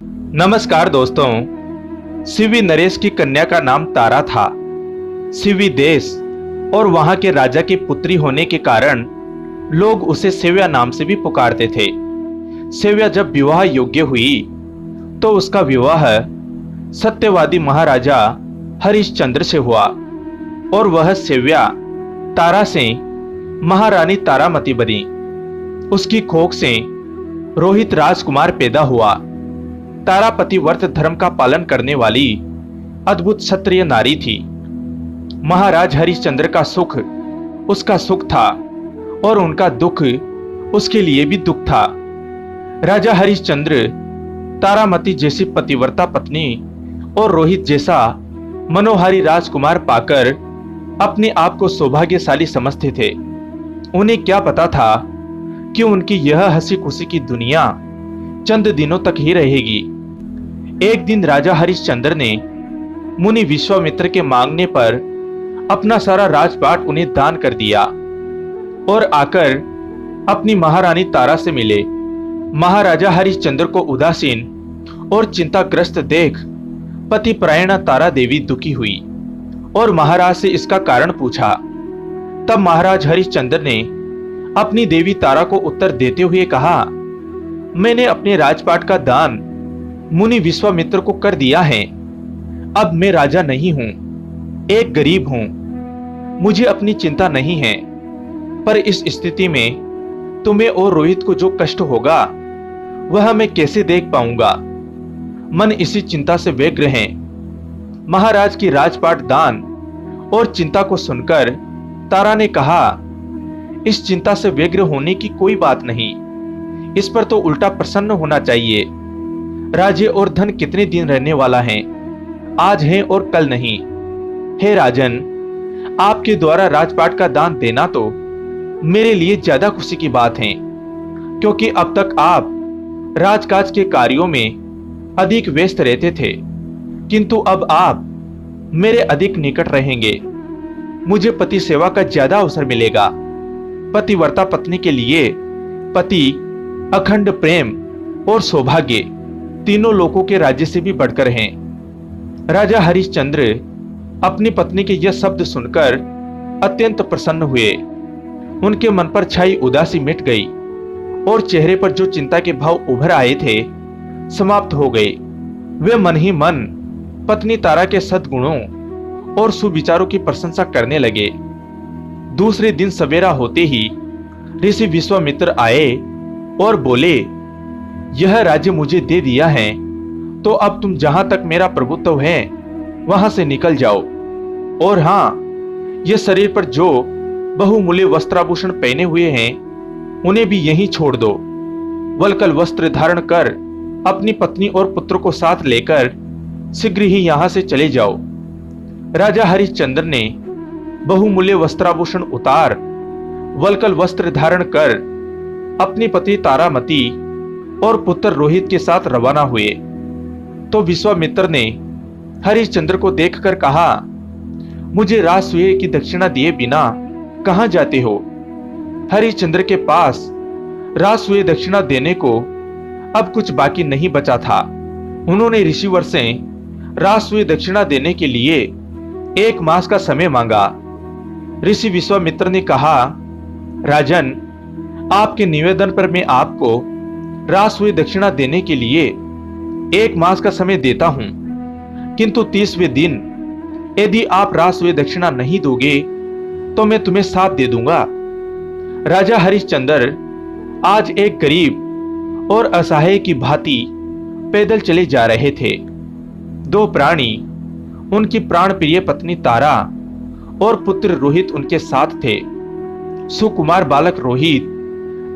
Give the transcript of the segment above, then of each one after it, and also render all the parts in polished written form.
नमस्कार दोस्तों। सिवी नरेश की कन्या का नाम तारा था। सिवी देश और वहां के राजा की पुत्री होने के कारण लोग उसे सेव्या नाम से भी पुकारते थे। सेव्या जब विवाह योग्य हुई तो उसका विवाह सत्यवादी महाराजा हरिश्चंद्र से हुआ और वह सेव्या तारा से महारानी तारामती बनी। उसकी कोख से रोहित राजकुमार पैदा हुआ। तारा पतिव्रत धर्म का पालन करने वाली अद्भुत क्षत्रिय नारी थी। महाराज हरिश्चंद्र का सुख उसका सुख था और उनका दुख उसके लिए भी दुख था। राजा हरिश्चंद्र तारामती जैसी पतिव्रता पत्नी और रोहित जैसा मनोहारी राजकुमार पाकर अपने आप को सौभाग्यशाली समझते थे। उन्हें क्या पता था कि उनकी यह हंसी खुशी की दुनिया चंद दिनों तक ही रहेगी। एक दिन राजा हरिश्चंद्र ने मुनि विश्वामित्र के मांगने पर अपना सारा राजपाट उन्हें दान कर दिया और आकर अपनी महारानी तारा से मिले। महाराजा हरिश्चंद्र को उदासीन और चिंताग्रस्त देख पतिपरायणा तारा देवी दुखी हुई और महाराज से इसका कारण पूछा। तब महाराज हरिश्चंद्र ने अपनी देवी तारा को उत्तर देते हुए कहा, मैंने अपने राजपाट का दान मुनि विश्वामित्र को कर दिया है। अब मैं राजा नहीं हूं, एक गरीब हूं। मुझे अपनी चिंता नहीं है, पर इस स्थिति में तुम्हें और रोहित को जो कष्ट होगा वह मैं कैसे देख पाऊंगा। मन इसी चिंता से व्यग्र है। महाराज की राजपाट दान और चिंता को सुनकर तारा ने कहा, इस चिंता से व्यग्र होने की कोई बात नहीं, इस पर तो उल्टा प्रसन्न होना चाहिए। राज्य और धन कितने दिन रहने वाला है, आज है और कल नहीं। हे राजन, आपके द्वारा राजपाट का दान देना तो मेरे लिए ज्यादा खुशी की बात है, क्योंकि अब तक आप राजकाज के कार्यों में अधिक व्यस्त रहते थे, किंतु अब आप मेरे अधिक निकट रहेंगे। मुझे पति सेवा का ज्यादा अवसर मिलेगा। पतिव्रता पत्नी के लिए पति, अखंड प्रेम और सौभाग्य तीनों लोगों के राज्य से भी बढ़कर हैं। राजा हरिश्चंद्र अपनी पत्नी के यह शब्द सुनकर अत्यंत प्रसन्न हुए। उनके मन पर छाई उदासी मिट गई और चेहरे पर जो चिंता के भाव उभर आए थे समाप्त हो गए। वे मन ही मन पत्नी तारा के सद्गुणों और सुविचारों की प्रशंसा करने लगे। दूसरे दिन सवेरा होते ही ऋषि विश्वामित्र आए और बोले, यह राज्य मुझे दे दिया है, तो अब तुम जहां तक मेरा प्रभुत्व है वहां से निकल जाओ। और हां, यह शरीर पर जो बहुमूल्य वस्त्राभूषण पहने हुए हैं उन्हें भी यहीं छोड़ दो। वल्कल वस्त्र धारण कर अपनी पत्नी और पुत्र को साथ लेकर शीघ्र ही यहां से चले जाओ। राजा हरिश्चंद्र ने बहुमूल्य वस्त्राभूषण उतार वल्कल वस्त्र धारण कर अपनी पत्नी तारामती और पुत्र रोहित के साथ रवाना हुए। तो विश्वामित्र ने हरिश्चंद्र को देखकर कहा, मुझे राजसूय की दक्षिणा दिए बिना कहां जाते हो? हरिश्चंद्र के पास राजसूय दक्षिणा देने को अब कुछ बाकी नहीं बचा था। उन्होंने ऋषिवर से राजसूय दक्षिणा देने के लिए 1 मास का समय मांगा। ऋषि विश्वामित्र ने कहा, राजन, आपके निवेदन पर मैं आपको राजसूय दक्षिणा देने के लिए 1 मास का समय देता हूं, किंतु 30वें दिन यदि आप राजसूय दक्षिणा नहीं दोगे तो मैं तुम्हें साथ दे दूंगा। राजा हरिश्चंद्र आज एक गरीब और असहाय की भांति पैदल चले जा रहे थे। 2 प्राणी, उनकी प्राण प्रिय पत्नी तारा और पुत्र रोहित उनके साथ थे। सुकुमार बालक रोहित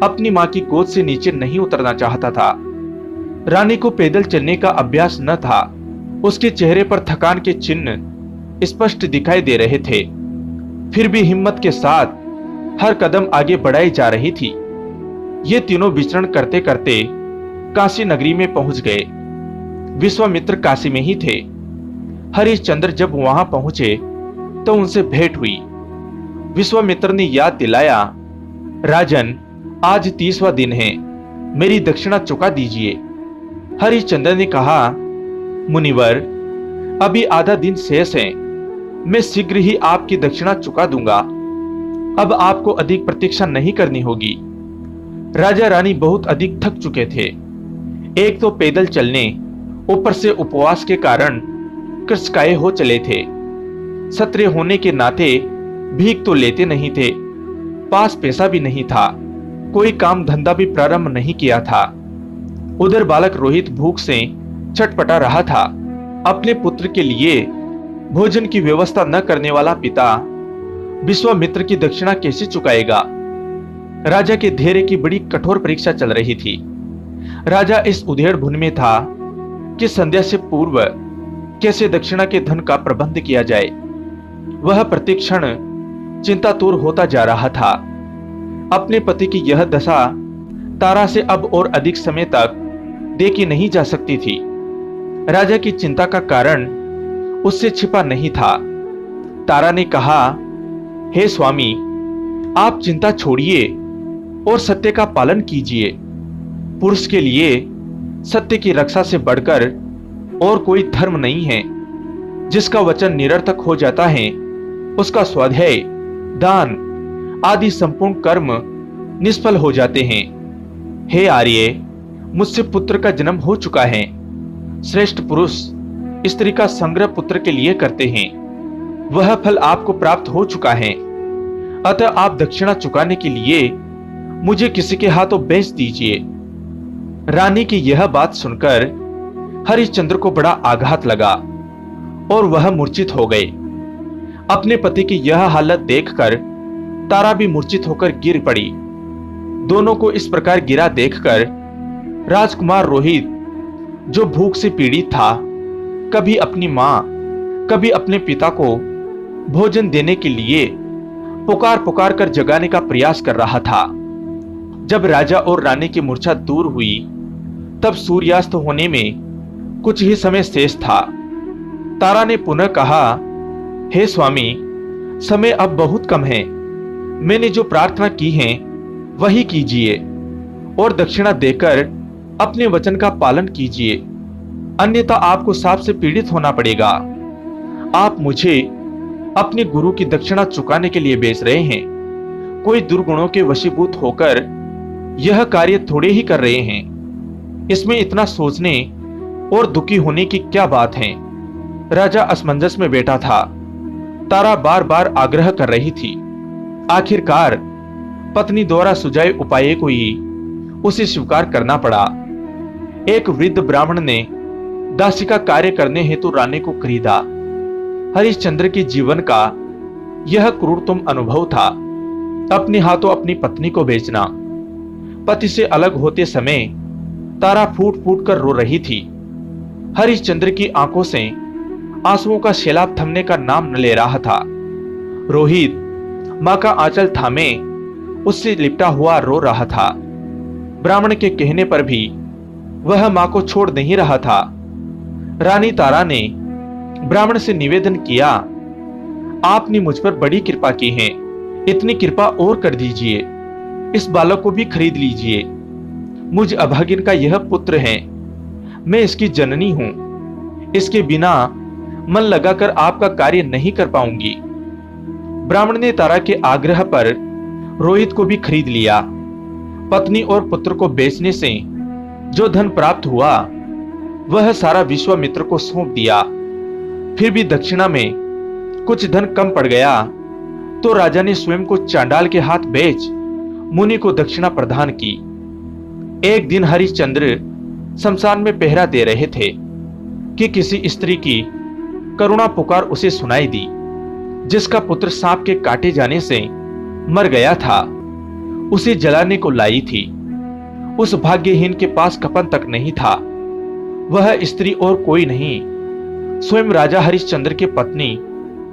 अपनी मां की गोद से नीचे नहीं उतरना चाहता था। रानी को पैदल चलने का अभ्यास न था। उसके चेहरे पर थकान के चिन्ह स्पष्ट दिखाई दे रहे थे, फिर भी हिम्मत के साथ हर कदम आगे बढ़ाई जा रही थी। ये तीनों विचरण करते करते काशी नगरी में पहुंच गए। विश्वामित्र काशी में ही थे। हरिश्चंद्र जब वहां पहुंचे तो उनसे भेंट हुई। विश्वामित्र ने याद दिलाया, राजन, आज 30वां दिन है, मेरी दक्षिणा चुका दीजिए। हरिश्चंद्र ने कहा, मुनिवर, अभी आधा दिन शेष है। मैं शीघ्र ही आपकी दक्षिणा चुका दूंगा। अब आपको अधिक प्रतीक्षा नहीं करनी होगी। राजा रानी बहुत अधिक थक चुके थे। एक तो पैदल चलने, ऊपर से उपवास के कारण कृशकाय हो चले थे। क्षत्रिय होने के नाते भीख तो लेते नहीं थे, पास पैसा भी नहीं था, कोई काम धंधा भी प्रारंभ नहीं किया था। उधर बालक रोहित भूख से छटपटा रहा था। अपने पुत्र के लिए भोजन की व्यवस्था न करने वाला पिता विश्वामित्र की दक्षिणा कैसे चुकाएगा? राजा के धैर्य की बड़ी कठोर परीक्षा चल रही थी। राजा इस उधेड़ बुन में था कि संध्या से पूर्व कैसे दक्षिणा के धन का प्रबंध किया जाए। वह प्रतिक्षण चिंतातुर होता जा रहा था। अपने पति की यह दशा तारा से अब और अधिक समय तक देखी नहीं जा सकती थी। राजा की चिंता का कारण उससे छिपा नहीं था। तारा ने कहा, हे स्वामी, आप चिंता छोड़िए और सत्य का पालन कीजिए। पुरुष के लिए सत्य की रक्षा से बढ़कर और कोई धर्म नहीं है। जिसका वचन निरर्थक हो जाता है, उसका स्वाध्याय, दान आदि संपूर्ण कर्म निष्फल हो जाते हैं। हे आर्य, मुझसे पुत्र का जन्म हो चुका है। श्रेष्ठ पुरुष स्त्री का संग्रह पुत्र के लिए करते हैं। वह फल आपको प्राप्त हो चुका है। अतः आप दक्षिणा चुकाने के लिए मुझे किसी के हाथों बेच दीजिए। रानी की यह बात सुनकर हरिश्चंद्र को बड़ा आघात लगा और वह मूर्छित हो गए। अपने पति की यह हालत देखकर तारा भी मूर्छित होकर गिर पड़ी। दोनों को इस प्रकार गिरा देखकर राजकुमार रोहित, जो भूख से पीड़ित था, कभी अपनी मां, कभी अपने पिता को भोजन देने के लिए पुकार पुकार कर जगाने का प्रयास कर रहा था। जब राजा और रानी की मूर्छा दूर हुई, तब सूर्यास्त होने में कुछ ही समय शेष था। तारा ने पुनः कहा, हे स्वामी, समय अब बहुत कम है। मैंने जो प्रार्थना की है वही कीजिए और दक्षिणा देकर अपने वचन का पालन कीजिए, अन्यथा आपको साप से पीड़ित होना पड़ेगा। आप मुझे अपने गुरु की दक्षिणा चुकाने के लिए बेच रहे हैं। कोई दुर्गुणों के वशीभूत होकर यह कार्य थोड़े ही कर रहे हैं। इसमें इतना सोचने और दुखी होने की क्या बात है? राजा असमंजस में बैठा था। तारा बार बार आग्रह कर रही थी। आखिरकार पत्नी द्वारा सुझाए उपाय को ही उसे स्वीकार करना पड़ा। एक वृद्ध ब्राह्मण ने दासी का कार्य करने हेतु रानी को खरीदा। हरिश्चंद्र के जीवन का यह क्रूरतम अनुभव था, अपने हाथों अपनी पत्नी को बेचना। पति से अलग होते समय तारा फूट फूट कर रो रही थी। हरिश्चंद्र की आंखों से आंसुओं का सैलाब थमने का नाम न ले रहा था। रोहित मां का आंचल थामे उससे लिपटा हुआ रो रहा था। ब्राह्मण के कहने पर भी वह मां को छोड़ नहीं रहा था। रानी तारा ने ब्राह्मण से निवेदन किया, आपने मुझ पर बड़ी कृपा की है, इतनी कृपा और कर दीजिए। इस बालक को भी खरीद लीजिए। मुझ अभागिन का यह पुत्र है, मैं इसकी जननी हूं। इसके बिना मन लगाकर आपका कार्य नहीं कर पाऊंगी। ब्राह्मण ने तारा के आग्रह पर रोहित को भी खरीद लिया। पत्नी और पुत्र को बेचने से जो धन प्राप्त हुआ, वह सारा विश्वामित्र को सौंप दिया। फिर भी दक्षिणा में कुछ धन कम पड़ गया, तो राजा ने स्वयं को चांडाल के हाथ बेच मुनि को दक्षिणा प्रदान की। एक दिन हरिश्चंद्र शमशान में पहरा दे रहे थे कि किसी स्त्री की करुणा पुकार उसे सुनाई दी, जिसका पुत्र सांप के काटे जाने से मर गया था। उसे जलाने को लाई थी। उस भाग्यहीन के पास कफन तक नहीं था। वह स्त्री और कोई नहीं, स्वयं राजा हरिश्चंद्र की पत्नी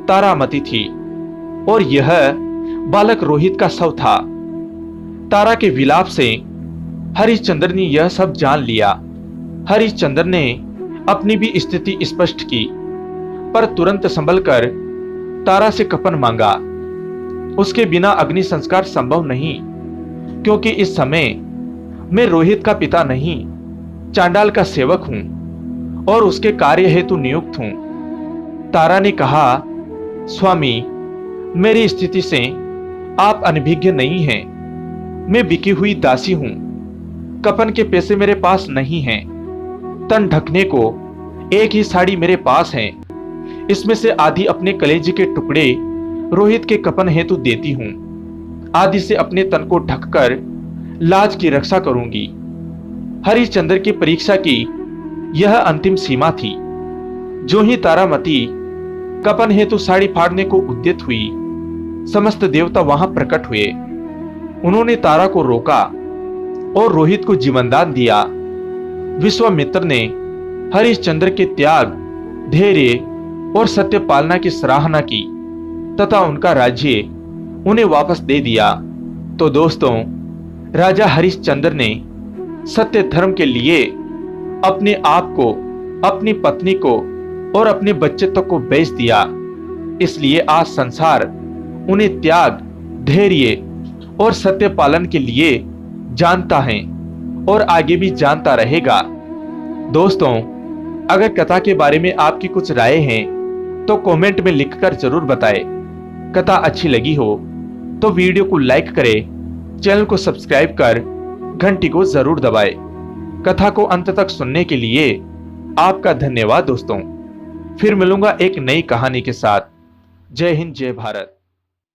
तारामती थी और यह बालक रोहित का शव था। तारा के विलाप से हरिश्चंद्र ने यह सब जान लिया। हरिश्चंद्र ने अपनी भी स्थिति स्पष्ट की, पर तुरंत संभलकर तारा से कफन मांगा। उसके बिना अग्नि संस्कार संभव नहीं, क्योंकि इस समय मैं रोहित का पिता नहीं, चांडाल का सेवक हूं और उसके कार्य हेतु नियुक्त हूं। तारा ने कहा, स्वामी, मेरी स्थिति से आप अनभिज्ञ नहीं हैं। मैं बिकी हुई दासी हूं। कफन के पैसे मेरे पास नहीं हैं। तन ढकने को एक ही साड़ी मेरे पास है। इसमें से आधी अपने कलेजे के टुकड़े रोहित के कफन हेतु देती हूं। आदि से अपने तन को ढककर लाज की रक्षा करूंगी। हरिश्चंद्र की परीक्षा की यह अंतिम सीमा थी। जो ही तारामती कफन हेतु साड़ी फाड़ने को उद्यत हुई, समस्त देवता वहां प्रकट हुए। उन्होंने तारा को रोका और रोहित को जीवनदान दिया। विश्वामित्र ने हरिश्चंद्र के त्याग, धैर्य और सत्य पालना की सराहना की तथा उनका राज्य उन्हें वापस दे दिया। तो दोस्तों, राजा हरिश्चंद्र ने सत्य धर्म के लिए अपने आप को, अपनी पत्नी को और अपने बच्चे तक को बेच दिया। इसलिए आज संसार उन्हें त्याग, धैर्य और सत्य पालन के लिए जानता है और आगे भी जानता रहेगा। दोस्तों, अगर कथा के बारे में आपकी कुछ राय है तो कमेंट में लिखकर जरूर बताएं। कथा अच्छी लगी हो तो वीडियो को लाइक करें, चैनल को सब्सक्राइब कर घंटी को जरूर दबाएं। कथा को अंत तक सुनने के लिए आपका धन्यवाद दोस्तों। फिर मिलूंगा एक नई कहानी के साथ। जय हिंद, जय भारत।